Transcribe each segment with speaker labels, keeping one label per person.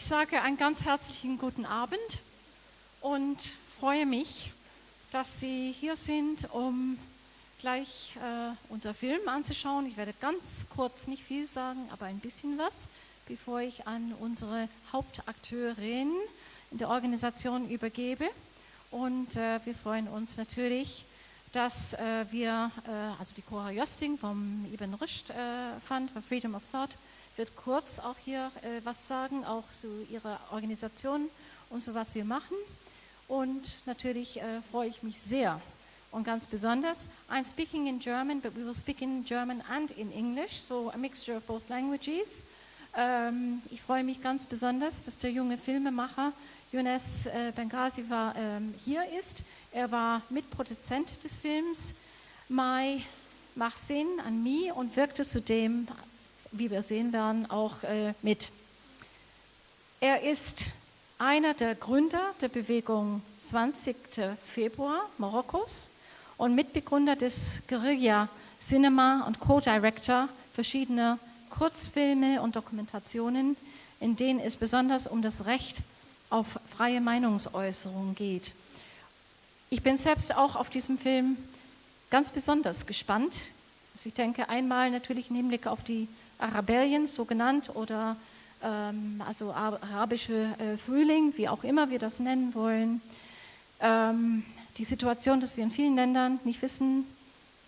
Speaker 1: Ich sage einen ganz herzlichen guten Abend und freue mich, dass Sie hier sind, um gleich unser Film anzuschauen. Ich werde ganz kurz nicht viel sagen, aber ein bisschen was, bevor ich an unsere Hauptakteurin in der Organisation übergebe. Und wir freuen uns natürlich, dass wir, also die Cora Jösting vom Ibn Rushd Fund for Freedom of Thought, wird kurz auch hier was sagen, auch zu ihrer Organisation und so, was wir machen. Und natürlich freue ich mich sehr und ganz besonders. I'm speaking in German, but we will speak in German and in English, so a mixture of both languages. Ich freue mich ganz besonders, dass der junge Filmemacher Youness Belghazi hier ist. Er war Mitproduzent des Films Makhzen an Me und wirkte zudem, wie wir sehen werden, auch mit. Er ist einer der Gründer der Bewegung 20. Februar Marokkos und Mitbegründer des Guerrilla Cinema und Co-Direktor verschiedener Kurzfilme und Dokumentationen, in denen es besonders um das Recht auf freie Meinungsäußerung geht. Ich bin selbst auch auf diesem Film ganz besonders gespannt. Also ich denke einmal natürlich im Hinblick auf die Arabelien, so genannt, oder also arabische Frühling, wie auch immer wir das nennen wollen. Die Situation, dass wir in vielen Ländern nicht wissen,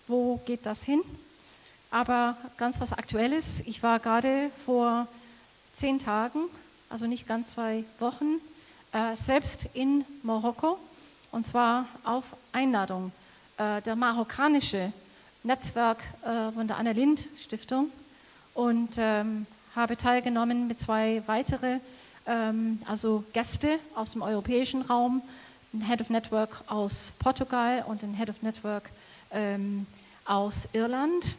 Speaker 1: wo geht das hin. Aber ganz was Aktuelles, ich war gerade vor 10 Tagen, also nicht ganz 2 Wochen, selbst in Marokko, und zwar auf Einladung der marokkanische Netzwerk von der Lindh Stiftung und habe teilgenommen mit 2 weitere also Gäste aus dem europäischen Raum, ein Head of Network aus Portugal und ein Head of Network aus Irland.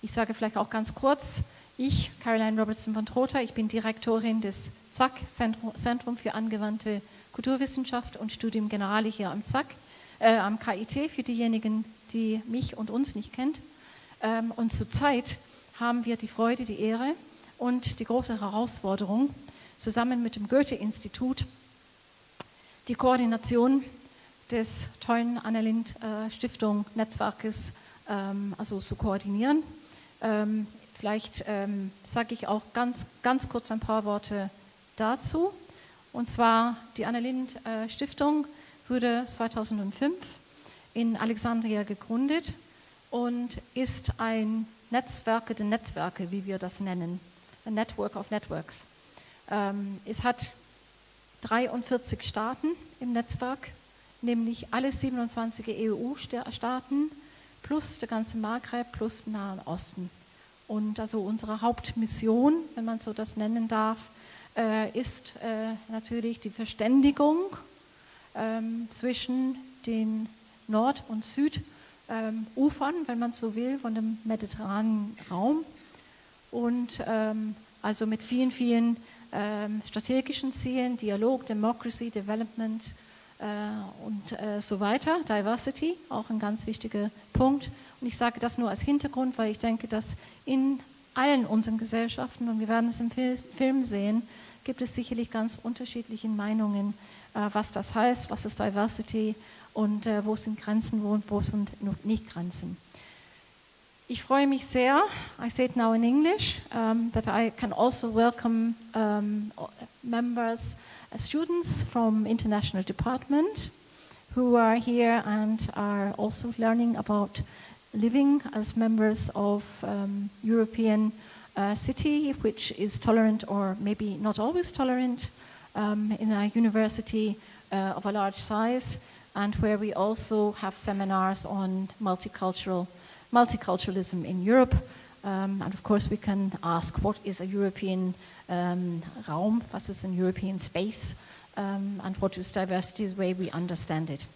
Speaker 1: Ich sage vielleicht auch ganz kurz, ich, Caroline Robertson-von Trotha, ich bin Direktorin des ZAK, Zentrum für Angewandte Kulturwissenschaft und Studium Generale hier am KIT, für diejenigen, die mich und uns nicht kennt. Und zurzeit haben wir die Freude, die Ehre und die große Herausforderung, zusammen mit dem Goethe-Institut die Koordination des tollen Anna-Lindh-Stiftung-Netzwerkes also zu koordinieren. Vielleicht sage ich auch ganz kurz ein paar Worte dazu. Und zwar die Anna-Lindh-Stiftung wurde 2005 in Alexandria gegründet und ist ein Netzwerke der Netzwerke, wie wir das nennen, a Network of Networks. Es hat 43 Staaten im Netzwerk, nämlich alle 27 EU-Staaten plus der ganze Maghreb plus den Nahen Osten. Und also unsere Hauptmission, wenn man so das nennen darf, ist natürlich die Verständigung zwischen den Nord- und Südufern, wenn man so will, von dem mediterranen Raum und also mit vielen strategischen Zielen, Dialog, Democracy, Development und so weiter, Diversity, auch ein ganz wichtiger Punkt. Und ich sage das nur als Hintergrund, weil ich denke, dass in allen unseren Gesellschaften, und wir werden es im Film sehen, gibt es sicherlich ganz unterschiedliche Meinungen, was das heißt, was ist Diversity und wo sind Grenzen, wo sind nicht Grenzen. Ich freue mich sehr, I say it now in English, that I can also welcome members, students from international department who are here and are also learning about living as members of European city, which is tolerant or maybe not always tolerant in a university of a large size, and where we also have seminars on multiculturalism in Europe. And of course we can ask, what is a European Raum, was ist a European space, and what is diversity the way we understand it.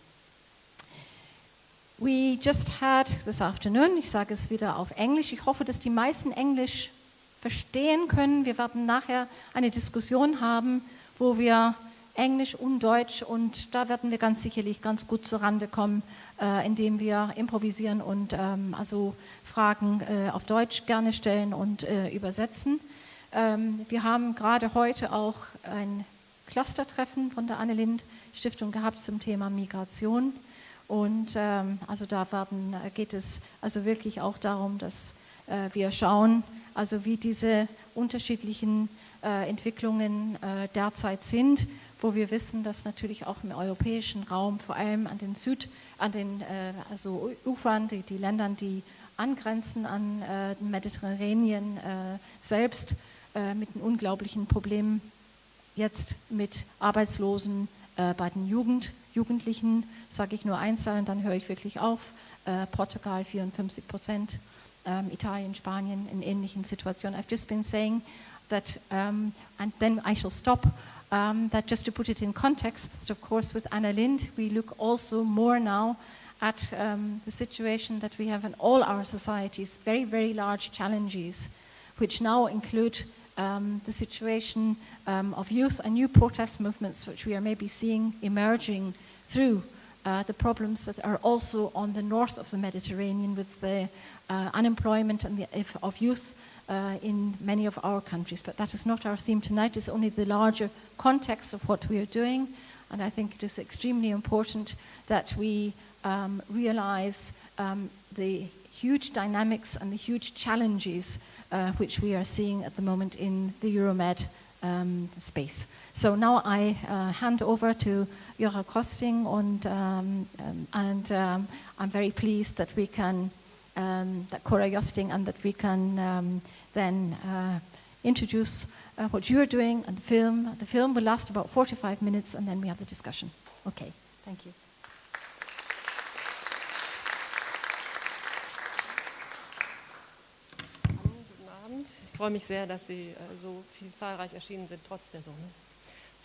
Speaker 1: We just had this afternoon, ich sage es wieder auf Englisch, ich hoffe, dass die meisten Englisch verstehen können. Wir werden nachher eine Diskussion haben, wo wir Englisch und Deutsch, und da werden wir ganz sicherlich ganz gut zur Rande kommen, indem wir improvisieren und also Fragen auf Deutsch gerne stellen und übersetzen. Wir haben gerade heute auch ein Clustertreffen von der Lindh Stiftung gehabt zum Thema Migration. Und also da geht es also wirklich auch darum, dass wir schauen, also wie diese unterschiedlichen Entwicklungen derzeit sind, wo wir wissen, dass natürlich auch im europäischen Raum, vor allem an den also Ufern, die Ländern, die angrenzen an den Mediterranean selbst, mit einem unglaublichen Problem jetzt mit Arbeitslosen bei den Jugendlichen, sage ich nur Einzahlen, dann höre ich wirklich auf, Portugal 54%, Italien, Spanien in ähnlichen Situationen. I've just been saying that, and then I shall stop, that just to put it in context, that of course with Lindh we look also more now at the situation that we have in all our societies, very, very large challenges, which now include the situation of youth and new protest movements which we are maybe seeing emerging through the problems that are also on the north of the Mediterranean with the unemployment of youth in many of our countries. But that is not our theme tonight, it's only the larger context of what we are doing. And I think it is extremely important that we realize the huge dynamics and the huge challenges which we are seeing at the moment in the Euromed space. So now I hand over to Jura Kosting, and I'm very pleased that we can, that Cora Josting, and that we can then introduce what you're doing and the film. The film will last about 45 minutes, and then we have the discussion. Okay, thank you.
Speaker 2: Ich freue mich sehr, dass Sie so viel zahlreich erschienen sind, trotz der Sonne.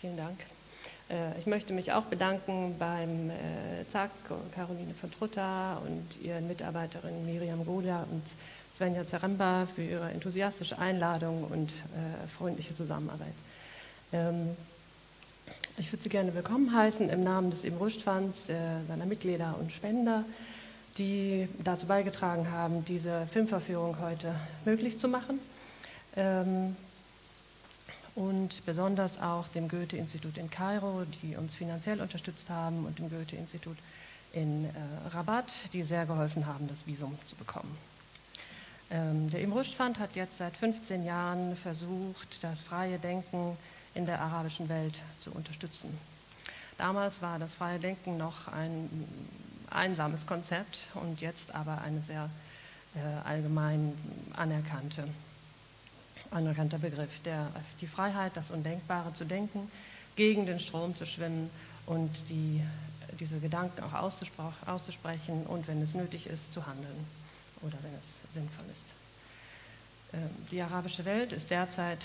Speaker 2: Vielen Dank. Ich möchte mich auch bedanken beim ZAK, Caroline von Trotha und ihren Mitarbeiterinnen Miriam Goda und Svenja Zaremba für ihre enthusiastische Einladung und freundliche Zusammenarbeit. Ich würde Sie gerne willkommen heißen im Namen des Im-Rushd-Funds, seiner Mitglieder und Spender, die dazu beigetragen haben, diese Filmverführung heute möglich zu machen. Und besonders auch dem Goethe-Institut in Kairo, die uns finanziell unterstützt haben, und dem Goethe-Institut in Rabat, die sehr geholfen haben, das Visum zu bekommen. Der Im-Rushd-Fund hat jetzt seit 15 Jahren versucht, das freie Denken in der arabischen Welt zu unterstützen. Damals war das freie Denken noch ein einsames Konzept und jetzt aber eine sehr allgemein anerkannter Begriff, die Freiheit, das Undenkbare zu denken, gegen den Strom zu schwimmen und diese Gedanken auch auszusprechen und, wenn es nötig ist, zu handeln oder wenn es sinnvoll ist. Die arabische Welt ist derzeit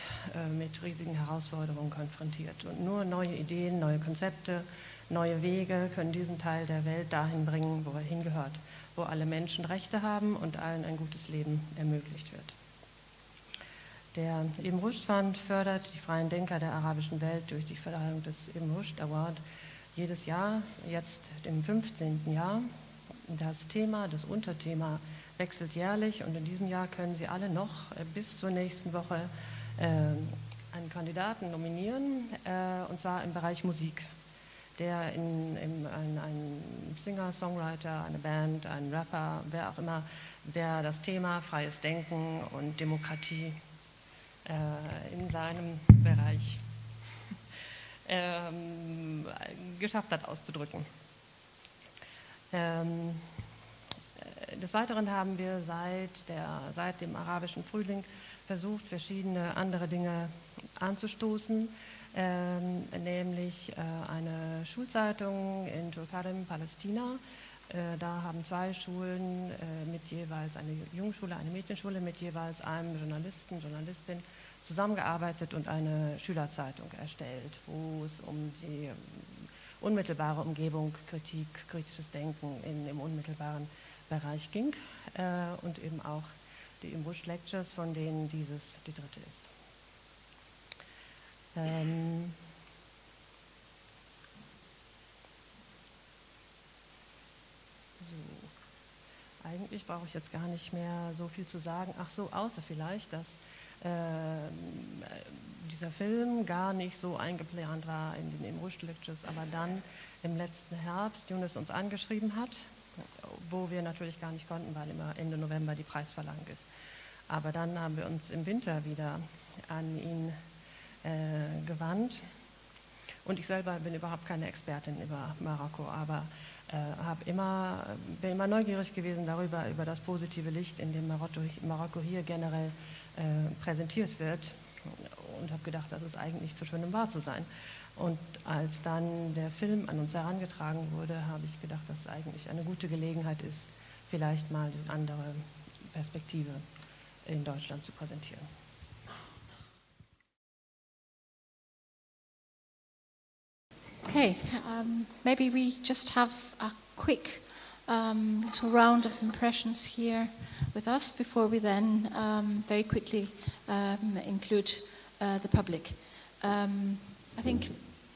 Speaker 2: mit riesigen Herausforderungen konfrontiert und nur neue Ideen, neue Konzepte, neue Wege können diesen Teil der Welt dahin bringen, wo er hingehört, wo alle Menschen Rechte haben und allen ein gutes Leben ermöglicht wird. Der Im-Rushd-Fund fördert die freien Denker der arabischen Welt durch die Verleihung des Im-Rushd Award jedes Jahr, jetzt im 15. Jahr. Das Thema, das Unterthema wechselt jährlich und in diesem Jahr können Sie alle noch bis zur nächsten Woche einen Kandidaten nominieren, und zwar im Bereich Musik, der ein Singer, Songwriter, eine Band, ein Rapper, wer auch immer, der das Thema freies Denken und Demokratie in seinem Bereich geschafft hat auszudrücken. Des Weiteren haben wir seit dem arabischen Frühling versucht, verschiedene andere Dinge anzustoßen, nämlich eine Schulzeitung in Tulkarem, Palästina. Da haben 2 Schulen mit jeweils, eine Jungschule, eine Mädchenschule mit jeweils einem Journalisten, Journalistin zusammengearbeitet und eine Schülerzeitung erstellt, wo es um die unmittelbare Umgebung, Kritik, kritisches Denken im unmittelbaren Bereich ging und eben auch die Im-Rushd Lectures, von denen dieses die dritte ist. So. Eigentlich brauche ich jetzt gar nicht mehr so viel zu sagen. Ach so, außer vielleicht, dass dieser Film gar nicht so eingeplant war in den Rush-Lectures, aber dann im letzten Herbst Youness uns angeschrieben hat, wo wir natürlich gar nicht konnten, weil immer Ende November die Preisverleihung ist. Aber dann haben wir uns im Winter wieder an ihn gewandt. Und ich selber bin überhaupt keine Expertin über Marokko, aber bin immer neugierig gewesen über das positive Licht, in dem Marokko hier generell präsentiert wird, und habe gedacht, das ist eigentlich zu schön, um wahr zu sein. Und als dann der Film an uns herangetragen wurde, habe ich gedacht, dass es eigentlich eine gute Gelegenheit ist, vielleicht mal diese andere Perspektive in Deutschland zu präsentieren.
Speaker 1: Okay, maybe we just have a quick little round of impressions here with us before we then very quickly include the public. I think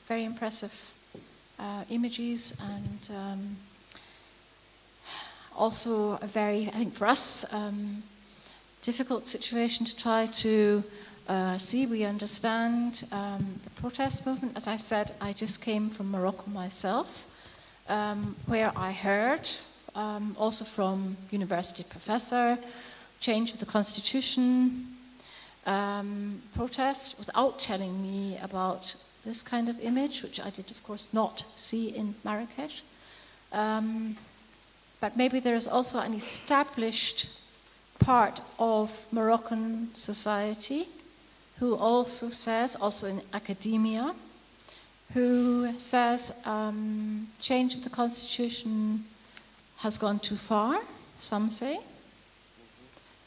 Speaker 1: very impressive images, and also a very, I think for us, difficult situation to try to see. We understand the protest movement. As I said, I just came from Morocco myself, where I heard also from university professor, change of the constitution, protest, without telling me about this kind of image, which I did of course not see in Marrakesh. But maybe there is also an established part of Moroccan society who also says, also in academia, who says change of the constitution has gone too far, some say.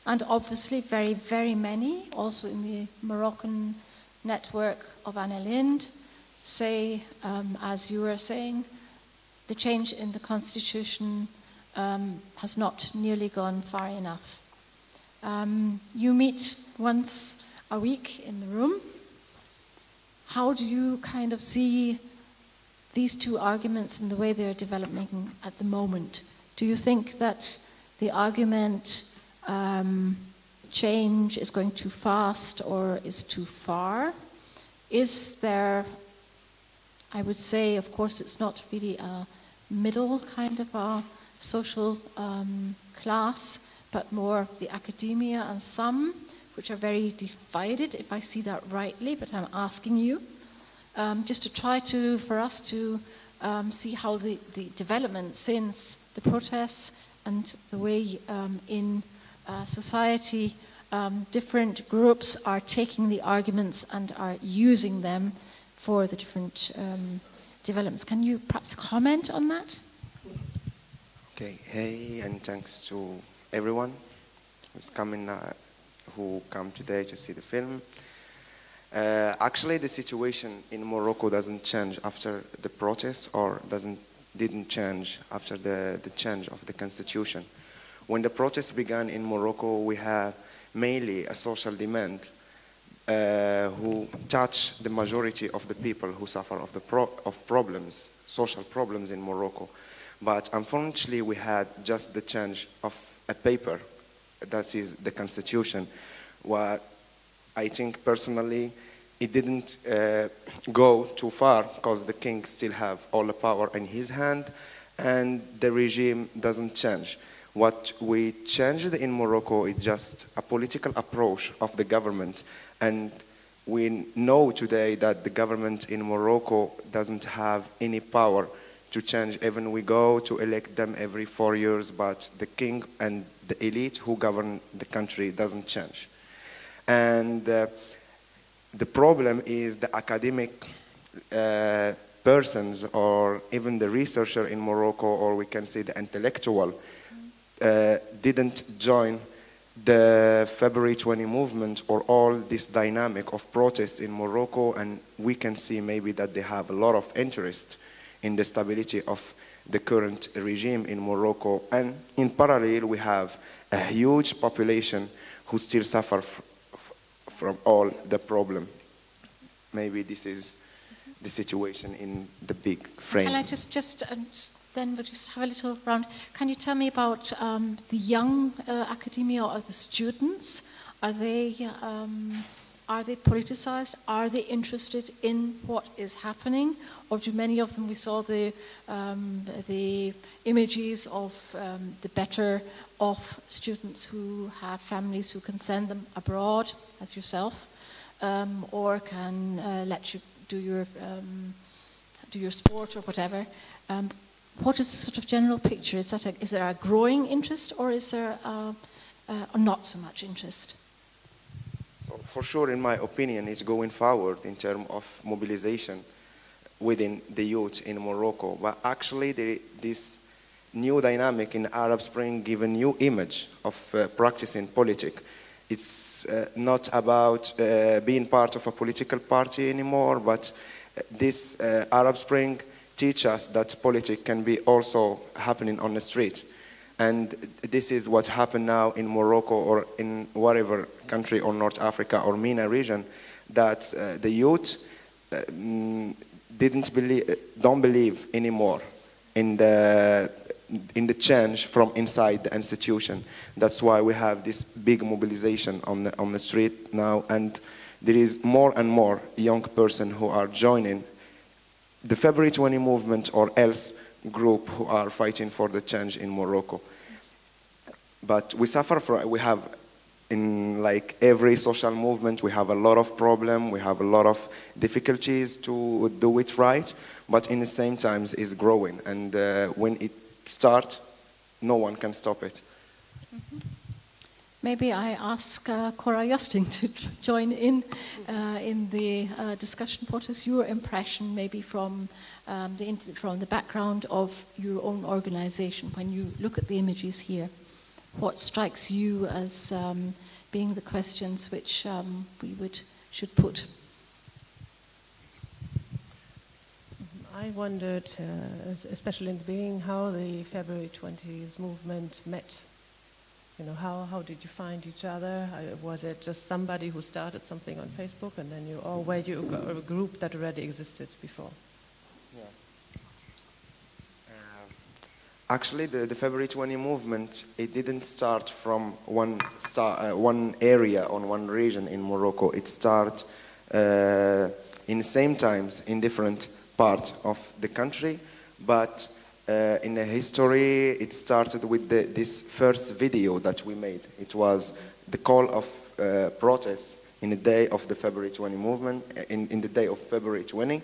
Speaker 1: And obviously very, very many, also in the Moroccan network of Lindh, say, as you were saying, the change in the constitution has not nearly gone far enough. You meet once a week in the room. How do you kind of see these two arguments and the way they're developing at the moment? Do you think that the argument change is going too fast or is too far? Is there, I would say, of course, it's not really a middle kind of a social class, but more the academia and some, which are very divided, if I see that rightly, but I'm asking you, just to try to, for us to see how the development since the protests and the way in society different groups are taking the arguments and are using them for the different developments. Can you perhaps comment on that?
Speaker 3: Okay, hey, and thanks to everyone who's coming, who come today to see the film. Actually, the situation in Morocco doesn't change after the protests, or didn't change after the change of the constitution. When the protests began in Morocco, we have mainly a social demand who touch the majority of the people who suffer of problems, social problems in Morocco. But unfortunately, we had just the change of a paper, that is the constitution. What I think personally, it didn't go too far because the king still have all the power in his hand and the regime doesn't change. What we changed in Morocco is just a political approach of the government, and we know today that the government in Morocco doesn't have any power to change. Even we go to elect them every 4 years, but the king and the elite who govern the country doesn't change. And the problem is the academic persons, or even the researcher in Morocco, or we can say the intellectual, didn't join the February 20 movement or all this dynamic of protests in Morocco, and we can see maybe that they have a lot of interest in the stability of the current regime in Morocco. And in parallel, we have a huge population who still suffer from all the problem. Maybe this is the situation in the big frame.
Speaker 1: Can I just then we'll just have a little round. Can you tell me about the young academia or the students? Are they politicized? Are they interested in what is happening? Or do many of them, we saw the images of the better off students who have families who can send them abroad, as yourself, or can let you do your sport or whatever. What is the sort of general picture? Is there a growing interest, or is there a not so much interest?
Speaker 3: So for sure, in my opinion, it's going forward in terms of mobilization within the youth in Morocco. But actually, this new dynamic in Arab Spring give a new image of practicing politics. It's not about being part of a political party anymore, but this Arab Spring teach us that politics can be also happening on the street. And this is what happened now in Morocco or in whatever country or North Africa or MENA region, that the youth don't believe anymore in the change from inside the institution. That's why we have this big mobilization on the street now, and there is more and more young person who are joining the February 20 movement or else group who are fighting for the change in Morocco. But we have in like every social movement, we have a lot of problems, we have a lot of difficulties to do it right, but in the same time it's growing, and when it starts, no one can stop it.
Speaker 1: Mm-hmm. Maybe I ask Cora Josting to join in the discussion. What is your impression, maybe from the background of your own organization, when you look at the images here? What strikes you as being the questions which we should put?
Speaker 2: I wondered, especially in the beginning, how the February 20s movement met. You know, how did you find each other? Was it just somebody who started something on Facebook, and then were you a group that already existed before?
Speaker 3: Yeah. Actually, the February 20 movement, it didn't start from one area or one region in Morocco. It started in the same times in different parts of the country, but in the history, it started with this first video that we made. It was the call of protest in the day of the February 20 movement, in the day of February 20.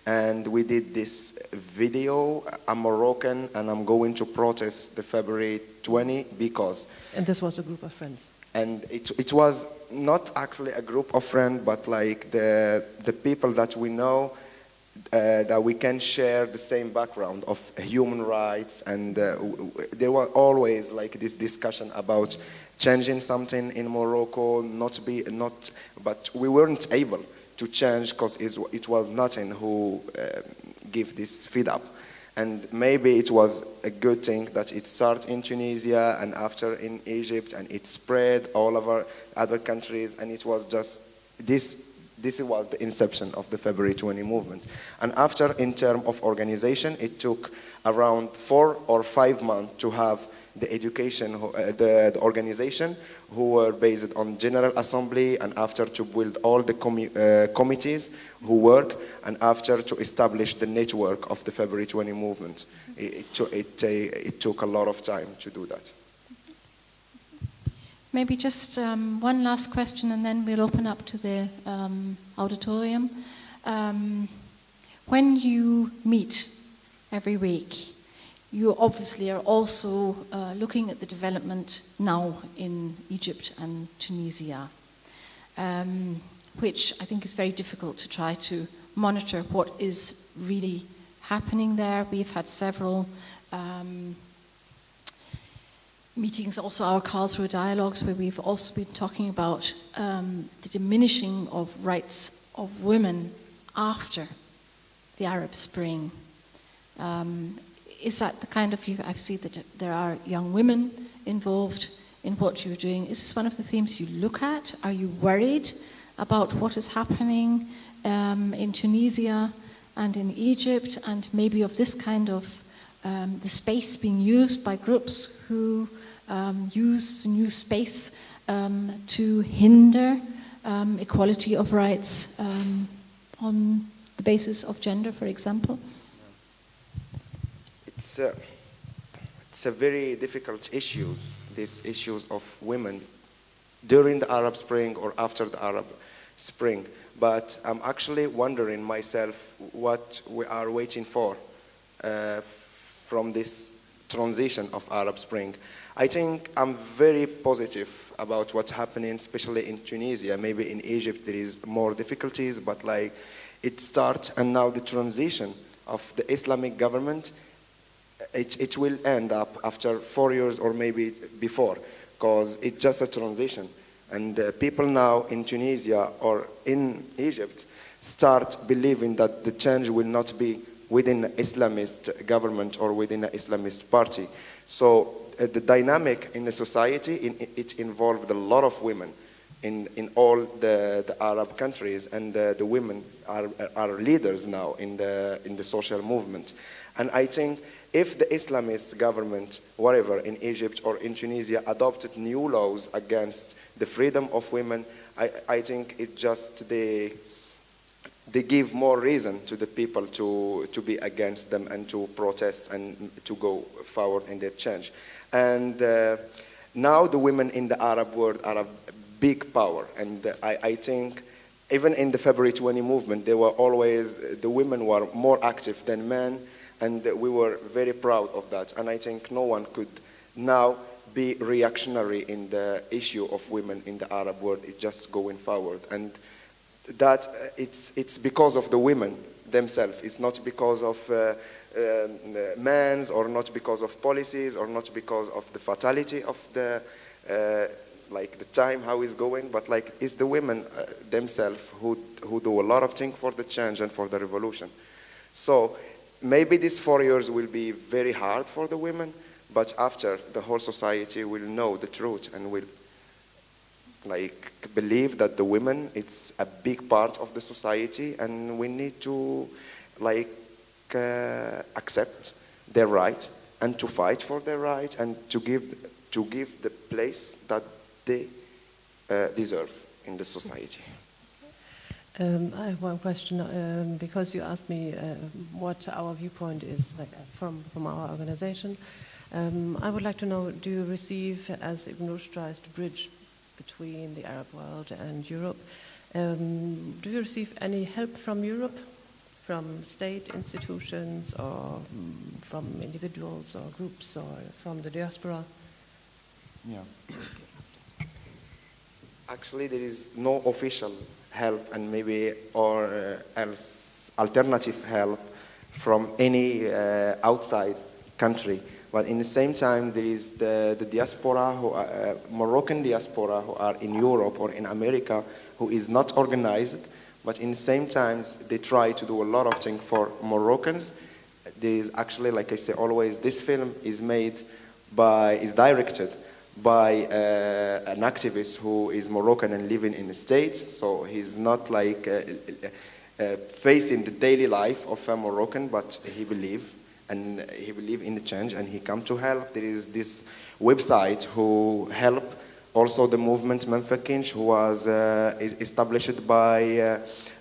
Speaker 3: And we did this video. I'm Moroccan, and I'm going to protest the February 20 because...
Speaker 2: And this was a group of friends?
Speaker 3: And it was not actually a group of friends, but like the people that we know, that we can share the same background of human rights, and there was always like this discussion about changing something in Morocco, but we weren't able to change because it was nothing who give this feed up. And maybe it was a good thing that it started in Tunisia and after in Egypt, and it spread all over other countries, and it was just this was the inception of the February 20 movement. And after, in terms of organization, it took around 4 or 5 months to have the education, the organization, who were based on General Assembly, and after to build all the committees who work, and after to establish the network of the February 20 movement. It took a lot of time to do that.
Speaker 1: Maybe just one last question, and then we'll open up to the auditorium. When you meet every week, you obviously are also looking at the development now in Egypt and Tunisia, which I think is very difficult to try to monitor what is really happening there. We've had several meetings, also our Karlsruhe dialogues, where we've also been talking about the diminishing of rights of women after the Arab Spring. Is that the kind of, I see that there are young women involved in what you're doing. Is this one of the themes you look at? Are you worried about what is happening in Tunisia and in Egypt, and maybe of this kind of the space being used by groups who use new space to hinder equality of rights on the basis of gender, for example?
Speaker 3: It's a very difficult issues, these issues of women during the Arab Spring or after the Arab Spring. But I'm actually wondering myself what we are waiting for from this transition of Arab Spring. I think I'm very positive about what's happening, especially in Tunisia. Maybe in Egypt there is more difficulties, but like it starts, and now the transition of the Islamic government, it will end up after 4 years or maybe before, because it's just a transition. And people now in Tunisia or in Egypt start believing that the change will not be within an Islamist government or within an Islamist party. So the dynamic in the society, it involved a lot of women in all the Arab countries, and the women are leaders now in the social movement. And I think if the Islamist government, whatever, in Egypt or in Tunisia, adopted new laws against the freedom of women, I think it just they give more reason to the people to be against them and to protest and to go forward in their change. And now the women in the Arab world are a big power, and I think even in the February 20 movement, they were always, the women were more active than men, and we were very proud of that. And I think no one could now be reactionary in the issue of women in the Arab world. It's just going forward. And that it's because of the women themselves. It's not because of men, or not because of policies, or not because of the fatality of the like the time how it's going, but like it's the women themselves who do a lot of things for the change and for the revolution. So maybe these 4 years will be very hard for the women, but after the whole society will know the truth and will like believe that the women, it's a big part of the society, and we need to like accept their right and to fight for their right and to give the place that they deserve in the society.
Speaker 2: I have one question, because you asked me what our viewpoint is like, from our organization. I would like to know, do you receive, as IGNUS tries to bridge between the Arab world and Europe, do you receive any help from Europe, from state institutions, or from individuals or groups, or from the diaspora?
Speaker 4: Yeah.
Speaker 3: Actually, there is no official help, and maybe or else alternative help from any outside country. But in the same time, there is the diaspora, Moroccan diaspora, who are in Europe or in America, who is not organized. But in the same time, they try to do a lot of things for Moroccans. There is actually, like I say always, this film is directed by an activist who is Moroccan and living in the States. So he's not like facing the daily life of a Moroccan, but he believes in the change, and he come to help. There is this website who help also the movement Menfakinch, who was established by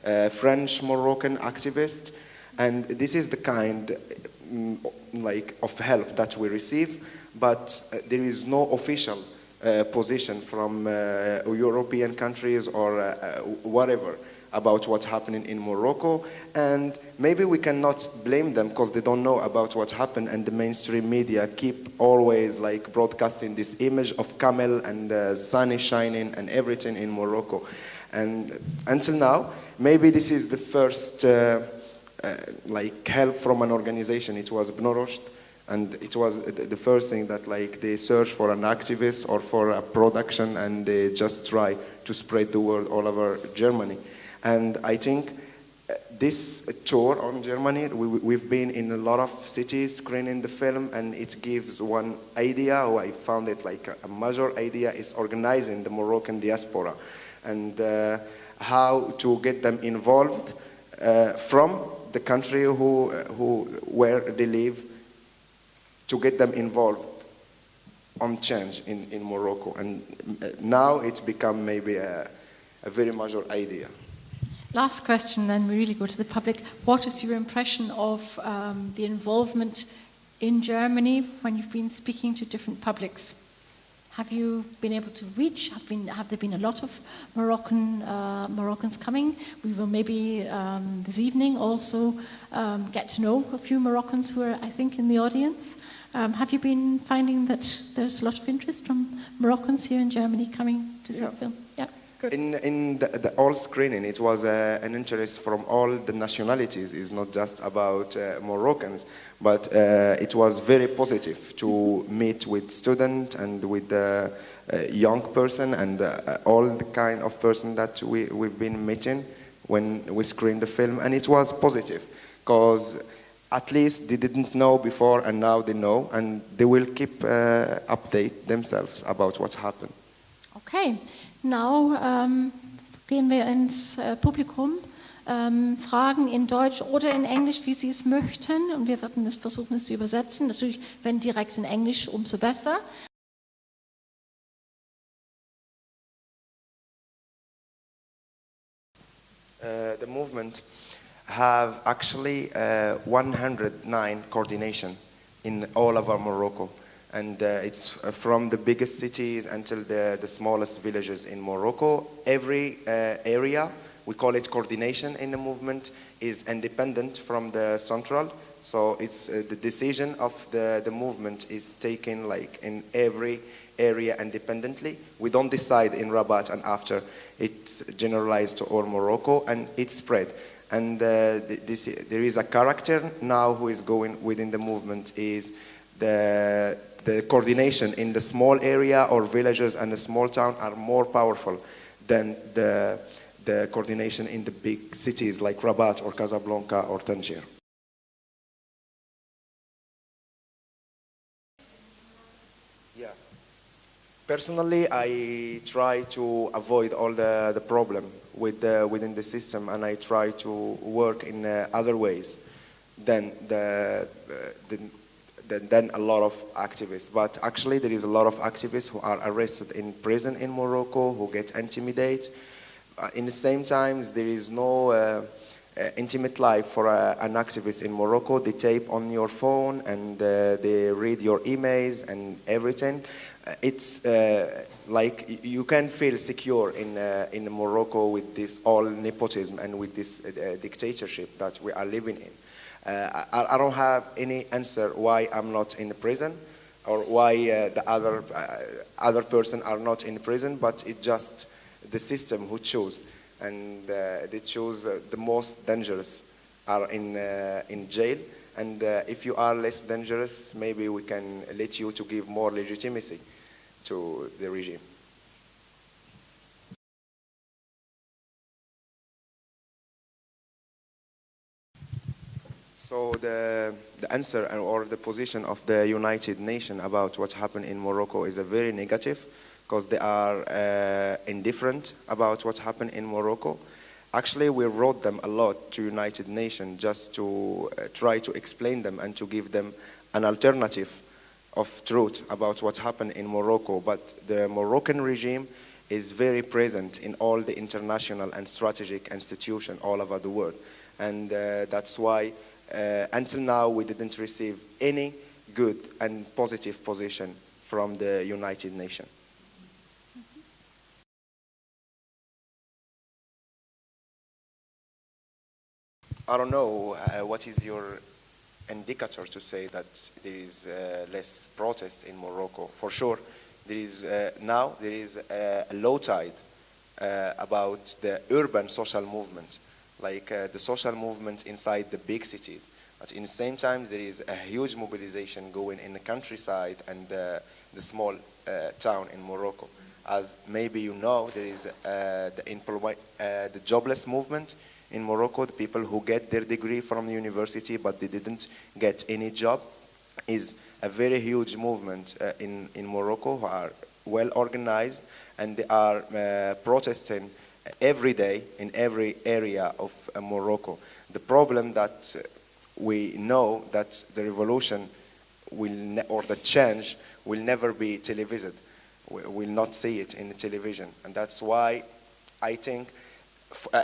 Speaker 3: a French Moroccan activist, and this is the kind like of help that we receive, but there is no official position from European countries or whatever about what's happening in Morocco. And maybe we cannot blame them because they don't know about what happened, and the mainstream media keep always like broadcasting this image of camel and the sun is shining and everything in Morocco. And until now, maybe this is the first like help from an organization. It was Bnoroshd, and it was the first thing that like they search for an activist or for a production, and they just try to spread the word all over Germany. And I think this tour on Germany, we've been in a lot of cities screening the film, and it gives one idea, or I found it like a major idea, is organizing the Moroccan diaspora and how to get them involved from the country where they live, to get them involved on change in Morocco, and now it's become maybe a very major idea.
Speaker 1: Last question, then we really go to the public. What is your impression of the involvement in Germany when you've been speaking to different publics? Have you been able to reach? Have there been a lot of Moroccans coming? We will maybe this evening also get to know a few Moroccans who are, I think, in the audience. Have you been finding that there's a lot of interest from Moroccans here in Germany coming to see the film? Yeah.
Speaker 3: In the all screening, it was an interest from all the nationalities. It's not just about Moroccans, but it was very positive to meet with students and with the young person and all the kind of person that we've been meeting when we screened the film. And it was positive because at least they didn't know before and now they know, and they will keep update themselves about what happened.
Speaker 1: Okay. Now gehen wir ins Publikum, Fragen in Deutsch oder in Englisch, wie Sie es möchten, und wir werden es versuchen, es zu übersetzen. Natürlich, wenn direkt in Englisch, umso besser.
Speaker 3: The movement have actually 109 coordination in all over Morocco. And it's from the biggest cities until the smallest villages in Morocco. Every area, we call it coordination in the movement, is independent from the central. So it's the decision of the movement is taken like in every area independently. We don't decide in Rabat, and after it's generalized to all Morocco and it's spread. And there is a character now who is going within the movement is the coordination in the small area or villages and the small town are more powerful than the coordination in the big cities like Rabat or Casablanca or Tangier. Yeah. Personally, I try to avoid all the problem within the system, and I try to work in other ways than than a lot of activists. But actually there is a lot of activists who are arrested in prison in Morocco, who get intimidated. In the same time, there is no intimate life for an activist in Morocco. They tape on your phone and they read your emails and everything. It's like you can feel secure in Morocco with this all nepotism and with this dictatorship that we are living in. I don't have any answer why I'm not in prison or why the other person are not in prison, but it's just the system who choose, and they choose the most dangerous are in jail, and if you are less dangerous, maybe we can let you to give more legitimacy to the regime. So the answer or the position of the United Nations about what happened in Morocco is a very negative, because they are indifferent about what happened in Morocco. Actually, we wrote them a lot to United Nations just to try to explain them and to give them an alternative of truth about what happened in Morocco. But the Moroccan regime is very present in all the international and strategic institutions all over the world. And that's why until now we didn't receive any good and positive position from the United Nations. I don't know what is your indicator to say that there is less protests in Morocco. For sure, there is now there is a low tide about the urban social movement, like the social movement inside the big cities. But in the same time, there is a huge mobilization going in the countryside and the small town in Morocco. As maybe you know, there is the jobless movement in Morocco. The people who get their degree from the university but they didn't get any job is a very huge movement in Morocco, who are well organized, and they are protesting every day in every area of Morocco. The problem that we know that the revolution or the change will never be televised. We will not see it in the television, and that's why I think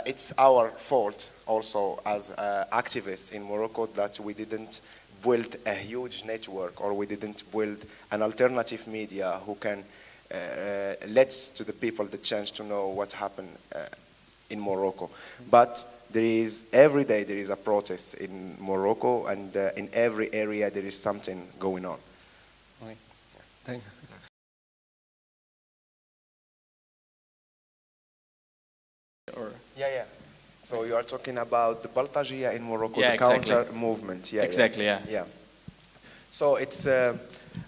Speaker 3: it's our fault also as activists in Morocco that we didn't build a huge network, or we didn't build an alternative media who can let to the people the chance to know what happened in Morocco. But every day there is a protest in Morocco, and in every area there is something going on.
Speaker 4: Okay. Thank you.
Speaker 3: Yeah. So you are talking about the Baltajia in Morocco,
Speaker 4: yeah,
Speaker 3: the
Speaker 4: exactly.
Speaker 3: counter movement. Yeah,
Speaker 4: exactly.
Speaker 3: Yeah. So it's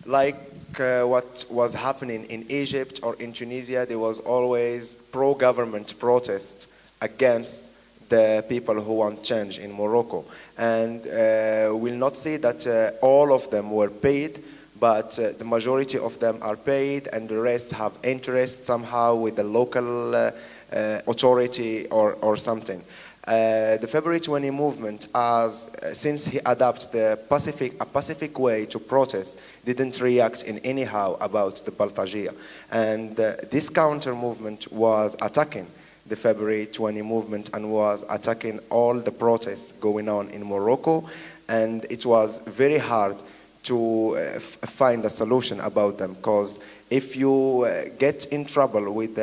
Speaker 3: like what was happening in Egypt or in Tunisia. There was always pro-government protest against the people who want change in Morocco, and we'll not say that all of them were paid, but the majority of them are paid, and the rest have interest somehow with the local authority or something. The February 20 movement, since he adopted a pacific way to protest, didn't react in anyhow about the Baltajia. And this counter movement was attacking the February 20 movement and was attacking all the protests going on in Morocco. And it was very hard to find a solution about them, because if you get in trouble with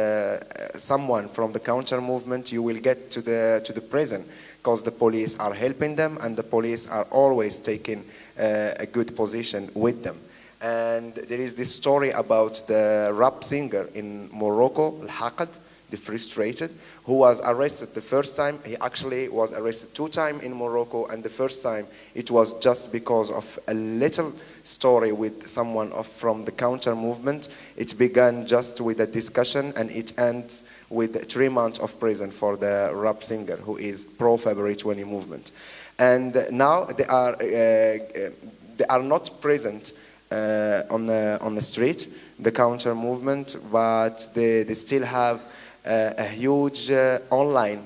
Speaker 3: someone from the counter movement, you will get to the prison, because the police are helping them, and the police are always taking a good position with them. And there is this story about the rap singer in Morocco, Al-Haqad, the frustrated, who was arrested the first time. He actually was arrested 2 times in Morocco, and the first time it was just because of a little story with someone from the counter movement. It began just with a discussion, and it ends with 3 months of prison for the rap singer who is pro-February 20 movement. And now they are not present on the street, the counter movement, but they still have a huge online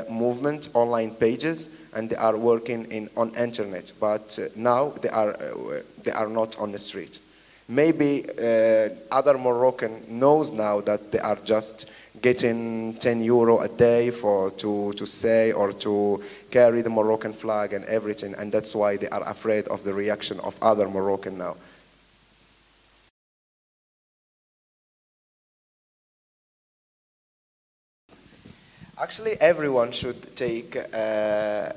Speaker 3: movement, online pages, and they are working on internet. But now they are not on the street. Maybe other Moroccan knows now that they are just getting 10 euro a day to say or to carry the Moroccan flag and everything, and that's why they are afraid of the reaction of other Moroccan now. Actually, everyone should take a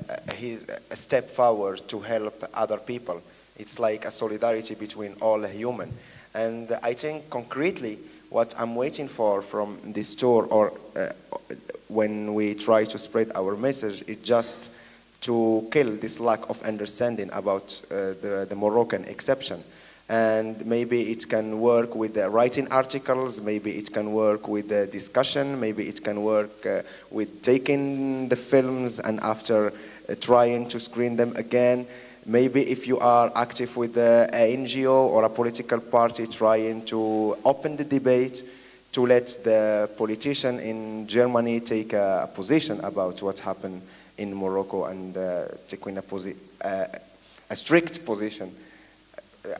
Speaker 3: step forward to help other people. It's like a solidarity between all human. And I think concretely what I'm waiting for from this tour, or when we try to spread our message, is just to kill this lack of understanding about the Moroccan exception. And maybe it can work with writing articles, maybe it can work with discussion, maybe it can work with taking the films and after trying to screen them again. Maybe if you are active with an NGO or a political party, trying to open the debate to let the politician in Germany take a position about what happened in Morocco, and taking a strict position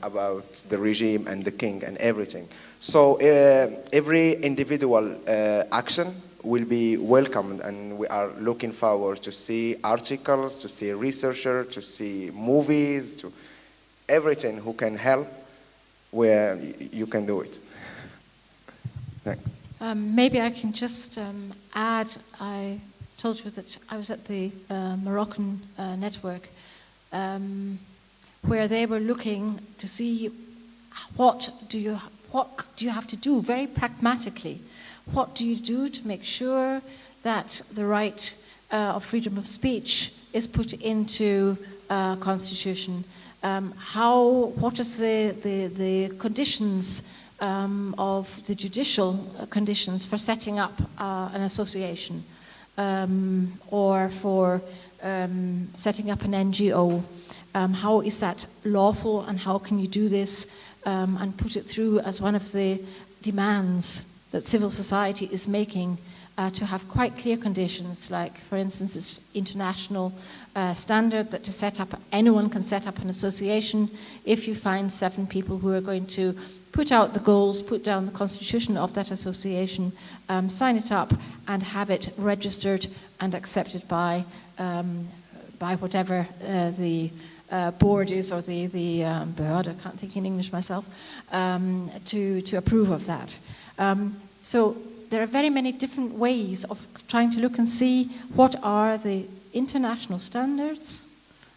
Speaker 3: about the regime and the king and everything. So every individual action will be welcomed, and we are looking forward to see articles, to see researchers, to see movies, to everything who can help where you can do it. Thanks.
Speaker 1: Maybe I can just add, I told you that I was at the Moroccan network, where they were looking to see what do you have to do very pragmatically. What do you do to make sure that the right of freedom of speech is put into constitution? What is the conditions of the judicial conditions for setting up an association or for setting up an NGO? How is that lawful, and how can you do this and put it through as one of the demands that civil society is making to have quite clear conditions, like, for instance, this international standard that to set up, anyone can set up an association if you find 7 people who are going to put out the goals, put down the constitution of that association, sign it up, and have it registered and accepted by whatever the board is, or the board, I can't think in English myself, to approve of that. So there are very many different ways of trying to look and see what are the international standards,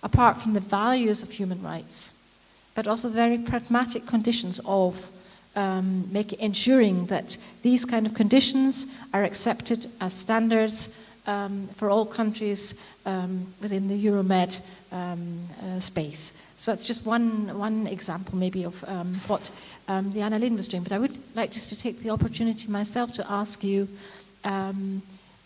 Speaker 1: apart from the values of human rights, but also very pragmatic conditions of ensuring that these kind of conditions are accepted as standards for all countries within the Euromed space. So that's just one example maybe of what the Anna Lindh was doing. But I would like just to take the opportunity myself to ask you,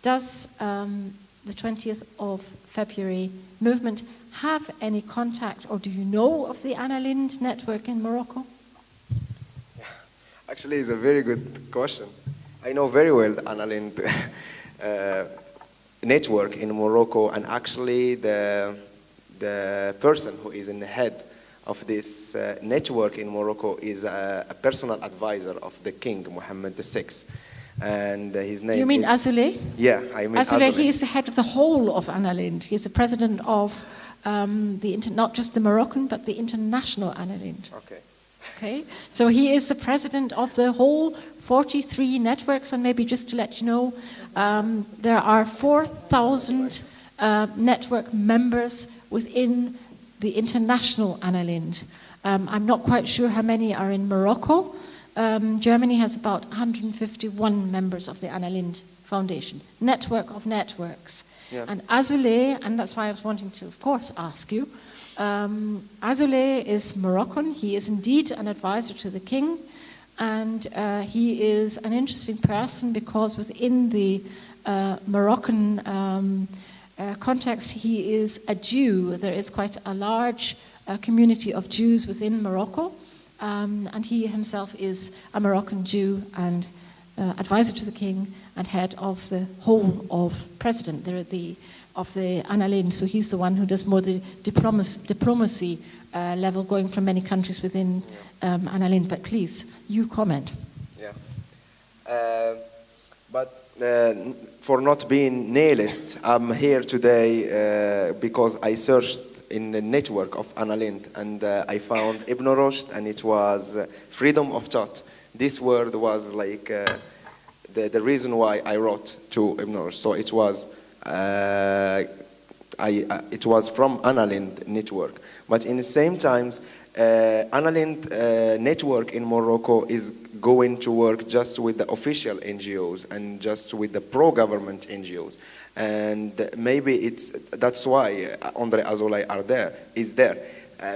Speaker 1: does the 20th of February movement have any contact, or do you know of the Anna Lindh network in Morocco?
Speaker 3: Actually, it's a very good question. I know very well the Anna Lindh network in Morocco, and actually the person who is in the head of this network in Morocco is a personal advisor of the King, Mohammed VI. And his name is...
Speaker 1: You mean Azoulay?
Speaker 3: Yeah, I mean
Speaker 1: Azoulay.
Speaker 3: Azoulay.
Speaker 1: He is the head of the whole of Anna Lindh. He's the president of not just the Moroccan, but the international Anna Lindh.
Speaker 3: Okay.
Speaker 1: Okay, so he is the president of the whole 43 networks, and maybe just to let you know, there are 4,000 network members within the international Anna Lindh. I'm not quite sure how many are in Morocco. Germany has about 151 members of the Anna Lindh Foundation, network of networks.
Speaker 3: Yeah.
Speaker 1: And Azoulay, and that's why I was wanting to, of course, ask you, Azoulay is Moroccan. He is indeed an advisor to the king, and he is an interesting person because within the Moroccan context, he is a Jew. There is quite a large community of Jews within Morocco, and he himself is a Moroccan Jew and advisor to the king and head of the whole of president of the Anna Lindh. So he's the one who does more the diplomacy level, going from many countries within Anna Lindh. But please, you comment.
Speaker 3: Yeah. But for not being nihilist, I'm here today because I searched in the network of Anna Lindh, and I found Ibn Rushd, and it was freedom of thought. This word was like the reason why I wrote to Ibn Rushd. So it was it was from Anna Lindh network. But in the same times, Anna Lindh network in Morocco is going to work just with the official NGOs and just with the pro-government NGOs. And maybe that's why André Azoulay is there.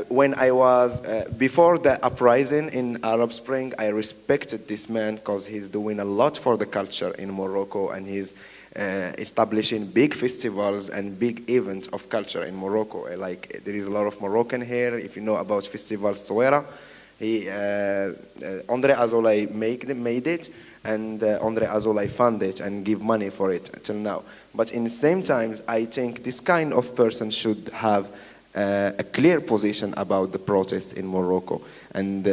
Speaker 3: When I was, before the uprising in Arab Spring, I respected this man because he's doing a lot for the culture in Morocco, and he's establishing big festivals and big events of culture in Morocco. Like, there is a lot of Moroccan here. If you know about Festival Souera, André Azoulay made it, and André Azoulay funded it and give money for it till now. But in the same time, I think this kind of person should have a clear position about the protests in Morocco. And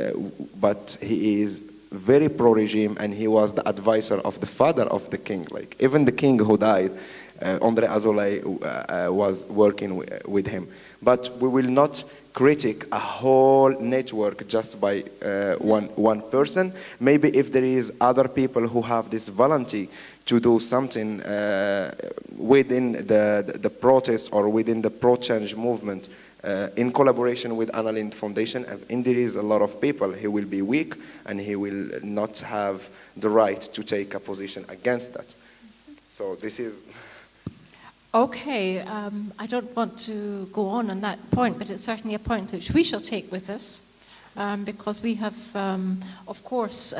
Speaker 3: but he is very pro-regime, and he was the advisor of the father of the king. Like, even the king who died, André Azoulay was working with him. But we will not critique a whole network just by one person. Maybe if there is other people who have this volunteer to do something within the protest or within the pro-change movement, in collaboration with Anna Lindh Foundation, and there is a lot of people, he will be weak and he will not have the right to take a position against that. So this is...
Speaker 1: Okay, I don't want to go on that point, but it's certainly a point which we shall take with us, because we have, of course,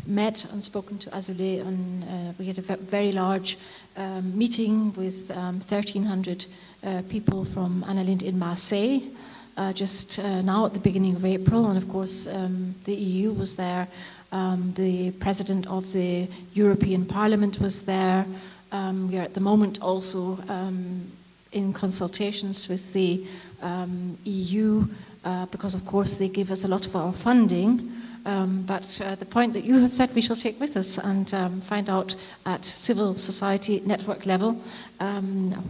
Speaker 1: met and spoken to Azoulay, and we had a very large meeting with 1,300 people from Anna Lindh in Marseille, just now at the beginning of April, and of course the EU was there. The President of the European Parliament was there. We are at the moment also in consultations with the EU because of course they give us a lot of our funding. But the point that you have said we shall take with us and find out at civil society network level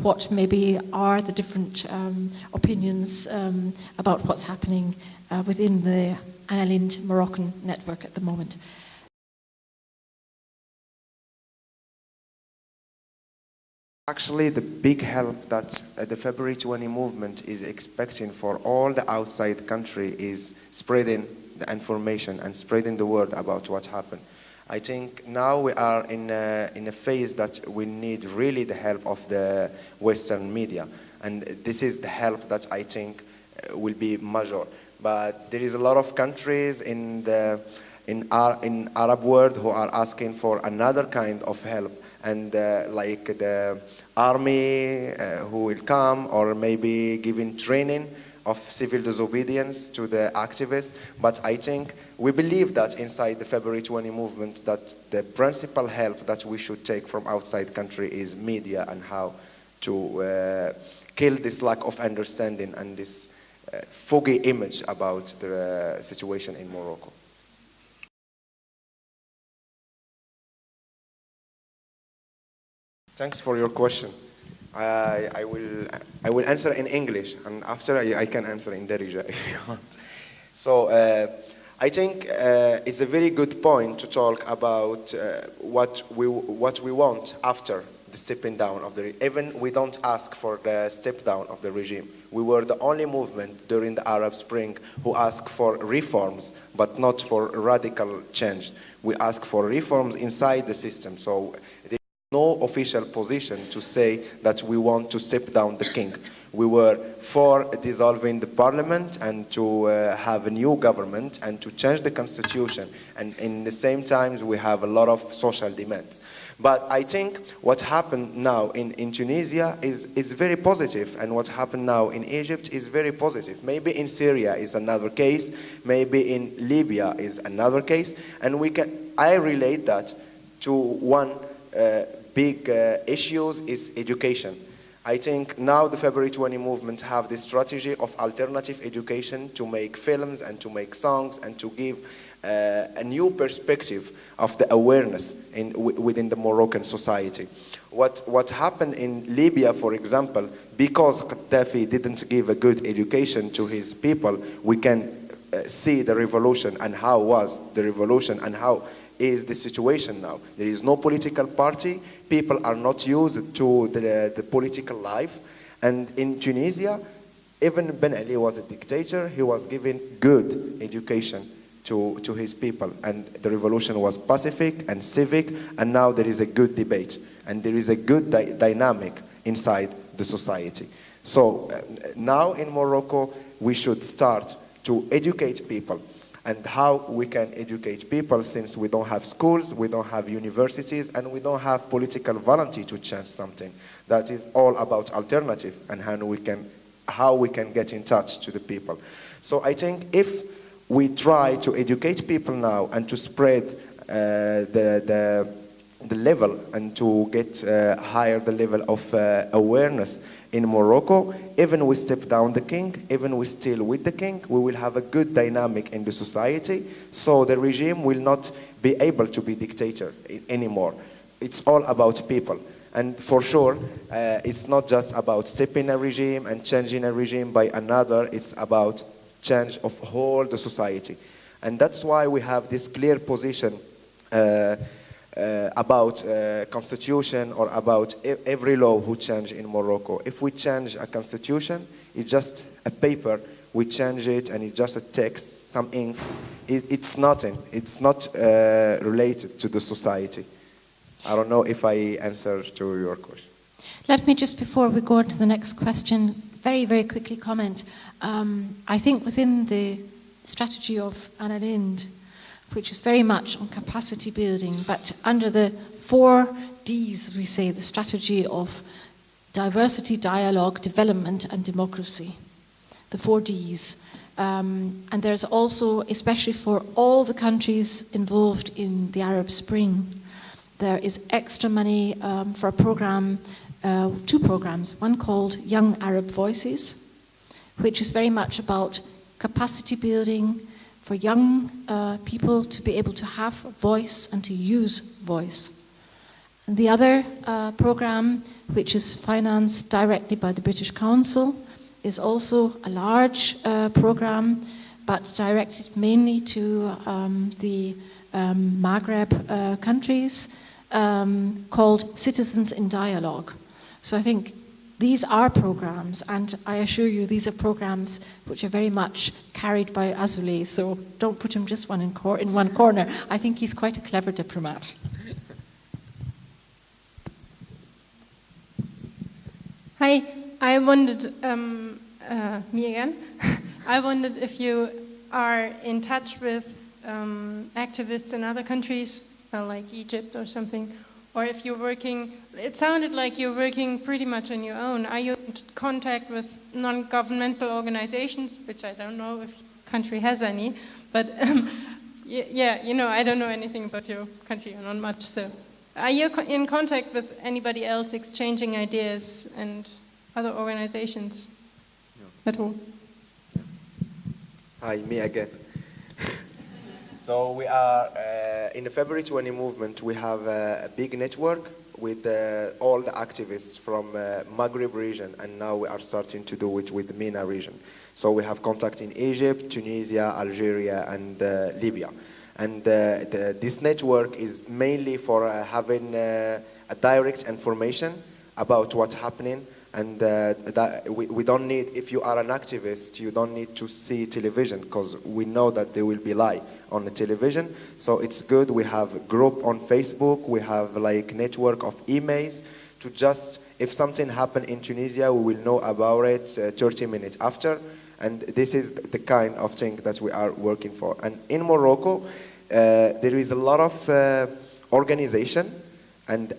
Speaker 1: what maybe are the different opinions about what's happening within the Lindh Moroccan network at the moment.
Speaker 3: Actually, the big help that the February 20 movement is expecting for all the outside country is spreading the information and spreading the word about what happened. I think now we are in a phase that we need really the help of the Western media, and this is the help that I think will be major. But there is a lot of countries in Arab world who are asking for another kind of help, and like the army who will come, or maybe giving training of civil disobedience to the activists. But I think we believe that inside the February 20 movement that the principal help that we should take from outside country is media, and how to kill this lack of understanding and this foggy image about the situation in Morocco. Thanks for your question. I will answer in English, and after I can answer in Darija if you want. So I think it's a very good point to talk about what we want after the stepping down of the. Even we don't ask for the step down of the regime. We were the only movement during the Arab Spring who asked for reforms, but not for radical change. We ask for reforms inside the system. So no official position to say that we want to step down the king. We were for dissolving the parliament and to have a new government and to change the constitution. And in the same time, we have a lot of social demands. But I think what happened now in Tunisia is very positive, and what happened now in Egypt is very positive. Maybe in Syria is another case, maybe in Libya is another case, and I relate that to one big issues is education. I think now the February 20 movement have this strategy of alternative education to make films and to make songs and to give a new perspective of the awareness within the Moroccan society. What happened in Libya, for example, because Gaddafi didn't give a good education to his people, we can see the revolution and how was the revolution and how is the situation now. There is no political party. People are not used to the political life. And in Tunisia, even Ben Ali was a dictator. He was giving good education to his people. And the revolution was pacific and civic. And now there is a good debate. And there is a good dynamic inside the society. So now in Morocco, we should start to educate people. And how we can educate people, since we don't have schools, we don't have universities, and we don't have political volunteer to change something. That is all about alternative and how we can get in touch to the people. So I think if we try to educate people now and to spread the level and to get higher the level of awareness in Morocco, even we step down the king, even we still with the king, we will have a good dynamic in the society, so the regime will not be able to be dictator anymore. It's all about people. And for sure, it's not just about stepping a regime and changing a regime by another, it's about change of whole the society. And that's why we have this clear position about constitution or about every law who change in Morocco. If we change a constitution, it's just a paper, we change it and it's just a text, some ink. It's nothing. It's not related to the society. I don't know if I answered to your question.
Speaker 1: Let me just, before we go on to the next question, very, very quickly comment. I think within the strategy of Lindh, which is very much on capacity building, but under the 4 Ds, we say, the strategy of diversity, dialogue, development, and democracy. the 4Ds. And there's also, especially for all the countries involved in the Arab Spring, there is extra money for a program, 2 programs, one called Young Arab Voices, which is very much about capacity building for young people to be able to have a voice and to use voice. And the other program, which is financed directly by the British Council, is also a large program, but directed mainly to the Maghreb countries, called Citizens in Dialogue. So I think these are programs, and I assure you these are programs which are very much carried by Azoulay, so don't put him just in one corner. I think he's quite a clever diplomat.
Speaker 5: Hi, I wondered, me again, I wondered if you are in touch with activists in other countries, like Egypt or something, or if you're working, it sounded like you're working pretty much on your own. Are you in contact with non-governmental organizations, which I don't know if country has any, but yeah, you know, I don't know anything about your country, or not much, so. Are you in contact with anybody else exchanging ideas and other organizations at all?
Speaker 3: Hi, me again. So we are, in the February 20 movement, we have a big network with all the activists from Maghreb region, and now we are starting to do it with the MENA region. So we have contact in Egypt, Tunisia, Algeria, and Libya. And this network is mainly for having a direct information about what's happening. And that we don't need, if you are an activist, you don't need to see television, because we know that they will be live on the television. So it's good. We have a group on Facebook. We have like network of emails to just, if something happened in Tunisia, we will know about it 30 minutes after. And this is the kind of thing that we are working for. And in Morocco, there is a lot of organization and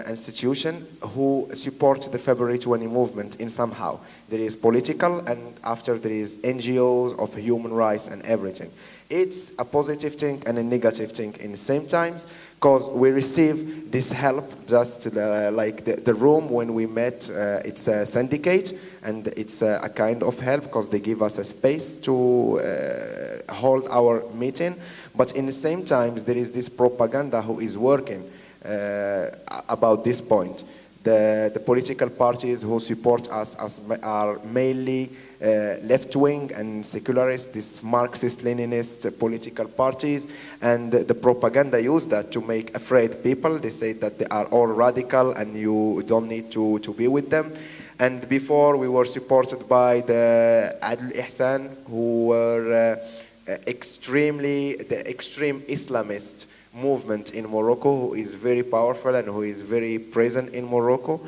Speaker 3: institution who support the February 20 movement in somehow. There is political, and after there is NGOs of human rights and everything. It's a positive thing and a negative thing in the same times, because we receive this help just like the room when we met, it's a syndicate, and it's a kind of help because they give us a space to hold our meeting. But in the same times, there is this propaganda who is working about this point. The political parties who support us are mainly left-wing and secularist, these Marxist-Leninist political parties, and the propaganda use that to make afraid people. They say that they are all radical and you don't need to be with them. And before we were supported by the Adl Ihsan, who were the extreme Islamist movement in Morocco, who is very powerful and who is very present in Morocco.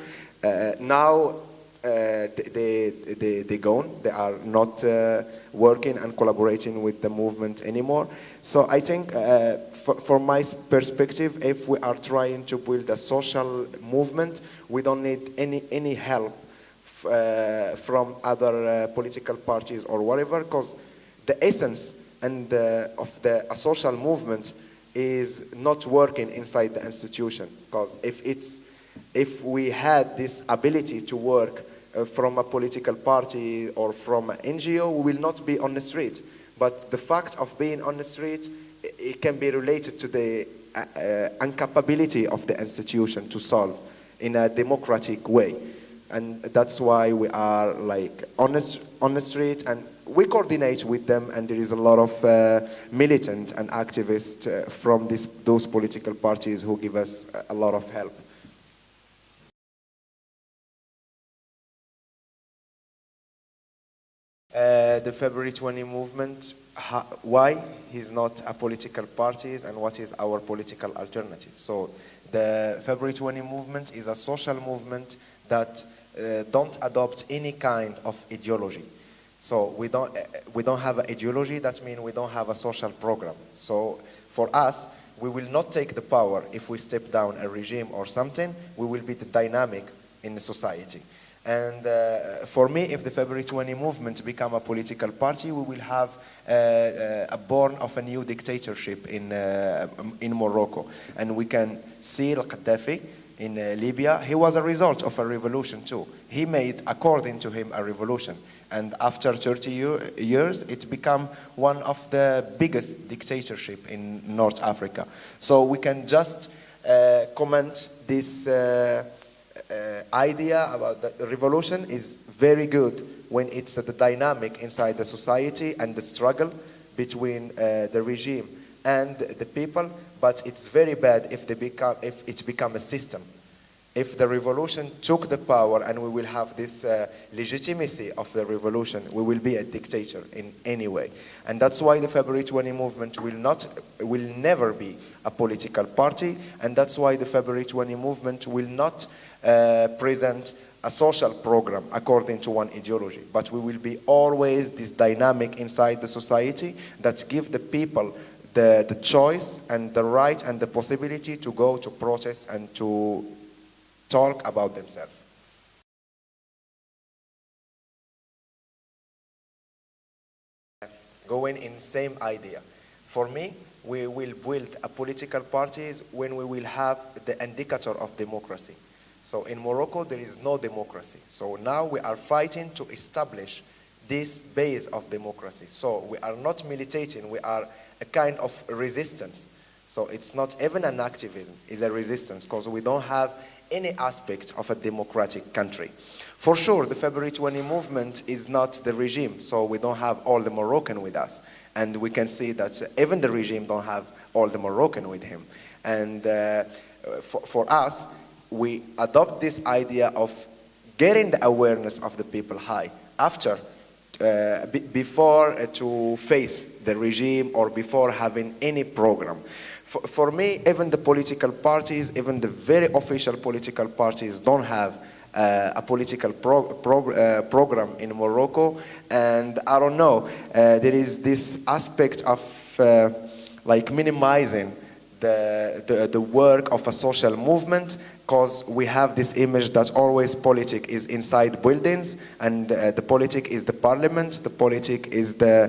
Speaker 3: Now they gone. They are not working and collaborating with the movement anymore. So I think from my perspective, if we are trying to build a social movement, we don't need any help from other political parties or whatever, because the essence and of a social movement is not working inside the institution. Because if we had this ability to work from a political party or from an NGO, we will not be on the street. But the fact of being on the street, it can be related to the incapability of the institution to solve in a democratic way. And that's why we are like on the street, and we coordinate with them, and there is a lot of militant and activists from those political parties who give us a lot of help. The February 20 movement, why he's not a political party and what is our political alternative. So the February 20 movement is a social movement that don't adopt any kind of ideology. So we don't have an ideology. That means we don't have a social program. So for us, we will not take the power if we step down a regime or something. We will be the dynamic in the society. And for me, if the February 20 movement become a political party, we will have a born of a new dictatorship in Morocco. And we can see Gaddafi in Libya. He was a result of a revolution too. He made, according to him, a revolution. And after 30 years, it became one of the biggest dictatorship in North Africa. So we can just comment this idea about the revolution is very good when it's the dynamic inside the society and the struggle between the regime and the people, but it's very bad if it become a system. If the revolution took the power and we will have this legitimacy of the revolution, we will be a dictator in any way. And that's why the February 20 movement will never be a political party, and that's why the February 20 movement will not present a social program according to one ideology, but we will be always this dynamic inside the society that give the people the choice and the right and the possibility to go to protest and to talk about themselves. Going in same idea. For me, we will build a political parties when we will have the indicator of democracy. So in Morocco, there is no democracy. So now we are fighting to establish this base of democracy. So we are not militating, we are a kind of resistance. So it's not even an activism, it's a resistance, because we don't have any aspect of a democratic country. For sure, the February 20 movement is not the regime, so we don't have all the Moroccan with us. And we can see that even the regime don't have all the Moroccan with him. And for us, we adopt this idea of getting the awareness of the people high after, before to face the regime or before having any program. For me, even the political parties, even the very official political parties don't have a political program in Morocco. And I don't know, there is this aspect of like minimizing the work of a social movement, because we have this image that always politics is inside buildings, and the politics is the parliament, the politics is the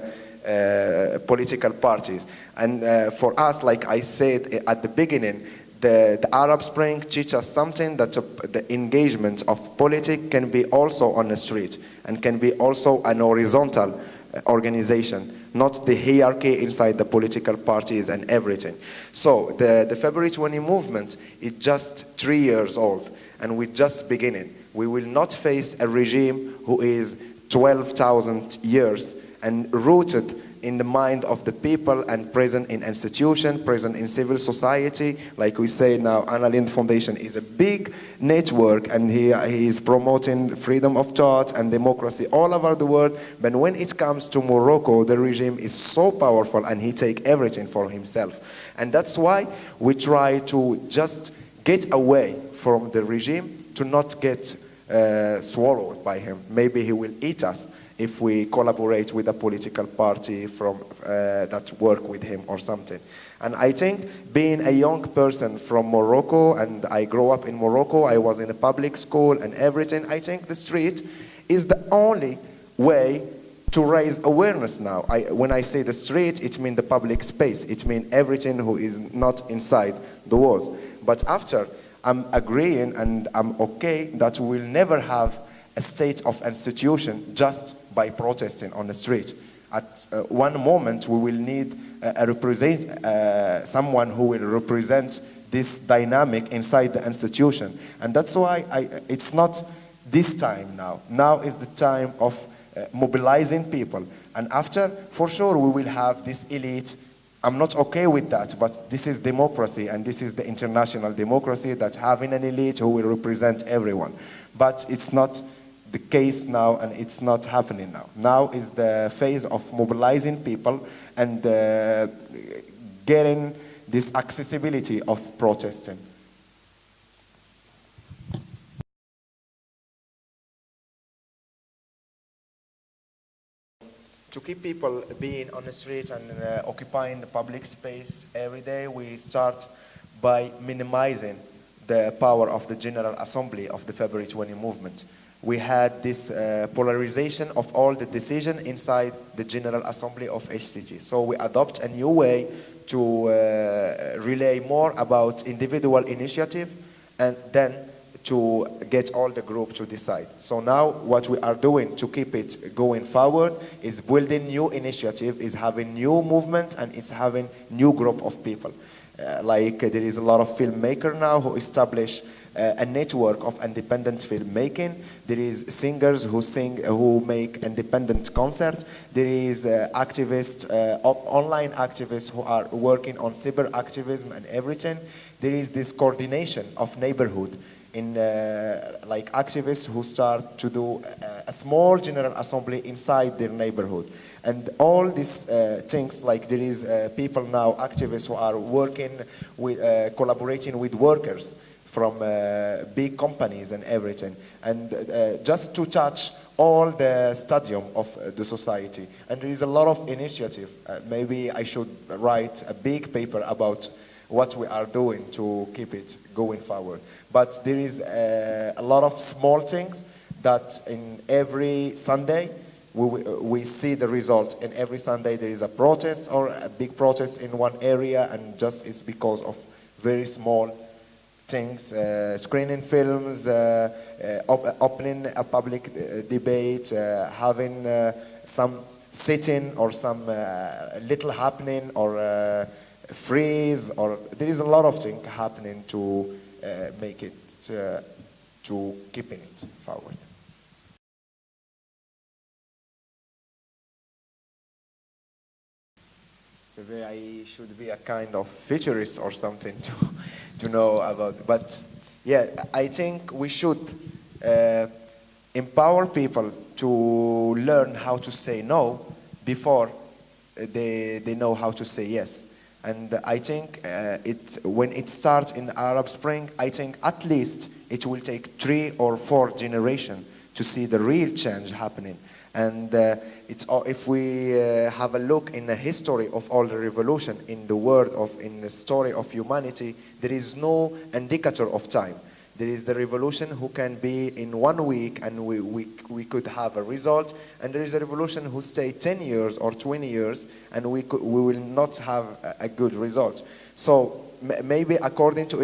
Speaker 3: political parties. And for us, like I said at the beginning, the Arab Spring teaches us something, that the engagement of politics can be also on the street and can be also an horizontal organization, not the hierarchy inside the political parties and everything. So the February 20 movement is just 3 years old, and we're just beginning. We will not face a regime who is 12,000 years and rooted in the mind of the people and present in institutions, present in civil society. Like we say now, Lindh Foundation is a big network, and he is promoting freedom of thought and democracy all over the world. But when it comes to Morocco, the regime is so powerful and he takes everything for himself. And that's why we try to just get away from the regime, to not get swallowed by him. Maybe he will eat us if we collaborate with a political party from that work with him or something. And I think, being a young person from Morocco, and I grew up in Morocco, I was in a public school and everything, I think the street is the only way to raise awareness now. When I say the street, it means the public space. It means everything who is not inside the walls. But after, I'm agreeing and I'm okay that we'll never have a state of institution just by protesting on the street. At one moment, we will need someone who will represent this dynamic inside the institution. And that's why it's not this time now. Now is the time of mobilizing people. And after, for sure, we will have this elite. I'm not okay with that, but this is democracy, and this is the international democracy, that having an elite who will represent everyone. But it's not the case now, and it's not happening now. Now is the phase of mobilizing people and getting this accessibility of protesting. To keep people being on the street and occupying the public space every day, we start by minimizing the power of the General Assembly of the February 20 movement. we had this polarization of all the decision inside the General Assembly of HCT. So we adopt a new way to relay more about individual initiative and then to get all the group to decide. So now what we are doing to keep it going forward is building new initiative, is having new movement, and it's having new group of people. Like there is a lot of filmmakers now who establish a network of independent filmmaking. There is singers who sing, who make independent concerts. There is activists, online activists who are working on cyber activism and everything. There is this coordination of neighborhood in like activists who start to do a small general assembly inside their neighborhood. And all these things, like there is people now, activists who are working with, collaborating with workers from big companies and everything, and just to touch all the stadium of the society. And there is a lot of initiative. Maybe I should write a big paper about what we are doing to keep it going forward. But there is a lot of small things that in every Sunday we see the result. In every Sunday there is a protest or a big protest in one area, and just it's because of very small things, screening films, opening a public debate, having some sitting or some little happening or freeze, or there is a lot of things happening to make it, to keeping it forward. So I should be a kind of futurist or something to know about. But yeah, I think we should empower people to learn how to say no before they know how to say yes. And I think when it starts in Arab Spring, I think at least it will take 3 or 4 generations to see the real change happening. And if we have a look in the history of all the revolution in the world, in the story of humanity, there is no indicator of time. There is the revolution who can be in 1 week and we could have a result, and there is a revolution who stay 10 years or 20 years and we will not have a good result. So maybe according to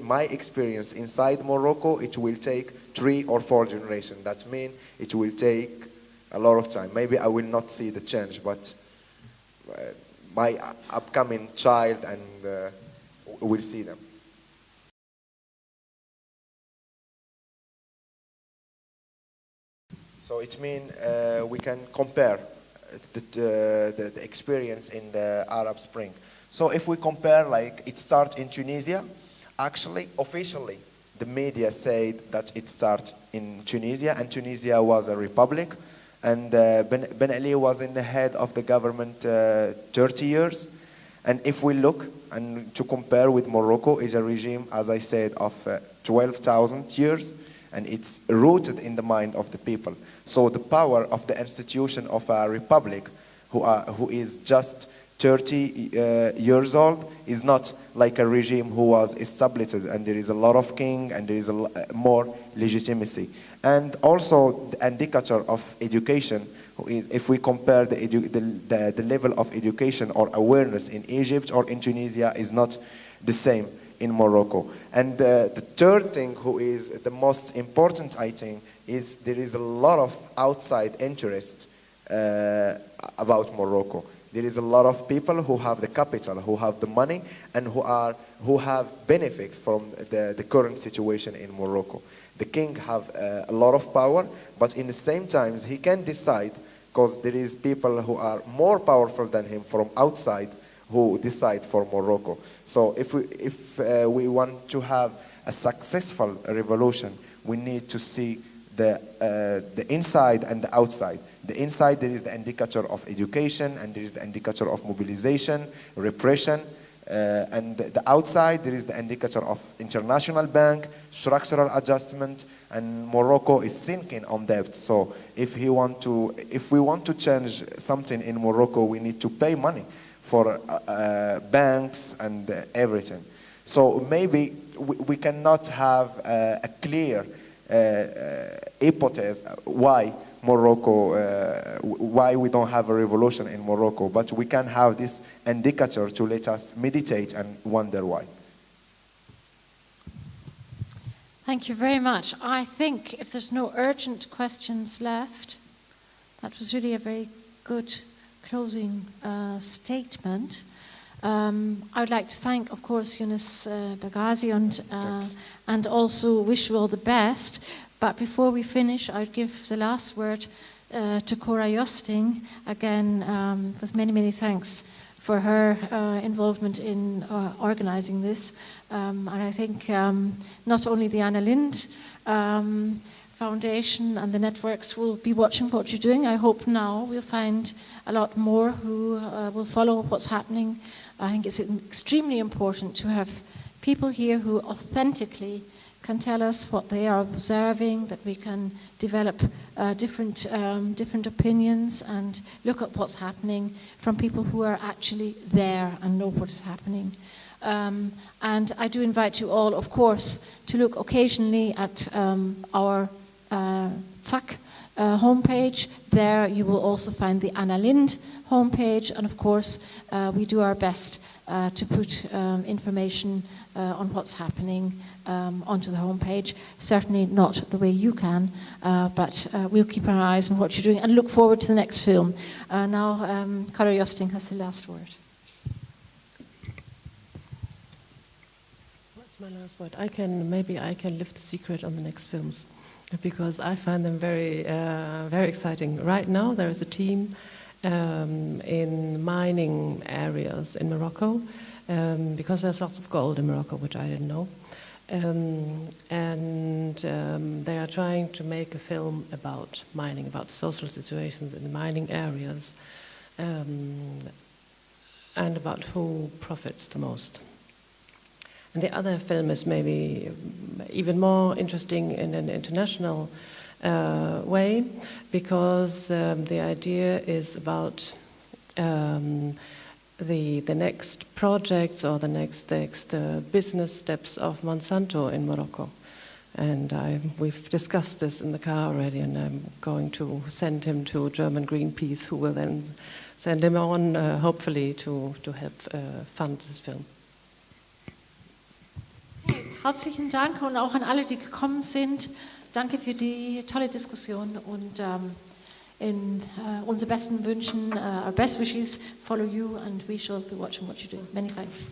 Speaker 3: my experience inside Morocco, it will take 3 or 4 generations. That means it will take a lot of time. Maybe I will not see the change, but my upcoming child and will see them. So it means we can compare the experience in the Arab Spring. So if we compare, like it starts in Tunisia, actually, officially, the media said that it started in Tunisia, and Tunisia was a republic, and Ben Ali was in the head of the government 30 years. And if we look and to compare with Morocco, is a regime, as I said, of 12,000 years, and it's rooted in the mind of the people. So the power of the institution of a republic, who is just 30 years old, is not like a regime who was established, and there is a lot of king and there is more legitimacy. And also the indicator of education, if we compare the level of education or awareness in Egypt or in Tunisia, is not the same in Morocco. And the third thing, who is the most important, I think, is there is a lot of outside interest about Morocco. There is a lot of people who have the capital, who have the money, and who have benefit from the current situation in Morocco. The king have a lot of power, but in the same time he can decide, because there is people who are more powerful than him from outside who decide for Morocco. So if we want to have a successful revolution, we need to see the inside and the outside. The inside, there is the indicator of education, and there is the indicator of mobilization, repression, and the outside, there is the indicator of international bank, structural adjustment, and Morocco is sinking on debt. So if we want to change something in Morocco, we need to pay money for banks and everything. So maybe we cannot have a clear hypothesis why Morocco, why we don't have a revolution in Morocco, but we can have this indicator to let us meditate and wonder why.
Speaker 1: Thank you very much. I think if there's no urgent questions left, that was really a very good closing statement. I would like to thank, of course, Youness Belghazi and also wish you all the best. But before we finish, I'd give the last word to Cora Josting. Again, with many, many thanks for her involvement in organizing this. And I think not only the Anna Lindh Foundation and the networks will be watching what you're doing. I hope now we'll find a lot more who will follow what's happening. I think it's extremely important to have people here who authentically can tell us what they are observing, that we can develop different opinions and look at what's happening from people who are actually there and know what is happening. And I do invite you all, of course, to look occasionally at our ZAK homepage. There you will also find the Anna Lindh homepage, and of course we do our best to put information on what's happening onto the homepage. Certainly not the way you can, but we'll keep our eyes on what you're doing and look forward to the next film. Now Cora Josting has the last word.
Speaker 2: What's my last word? Maybe I can lift the secret on the next films, because I find them very, very exciting. Right now, there is a team in mining areas in Morocco, because there's lots of gold in Morocco, which I didn't know. And they are trying to make a film about mining, about social situations in the mining areas, and about who profits the most. And the other film is maybe even more interesting in an international way, because the idea is about the next projects or the next business steps of Monsanto in Morocco. And we've discussed this in the car already, and I'm going to send him to German Greenpeace, who will then send him on, hopefully, to help fund this film.
Speaker 1: Herzlichen Dank und auch an alle, die gekommen sind. Danke für die tolle Diskussion und unsere besten Wünschen, our best wishes follow you, and we shall be watching what you do. Many thanks.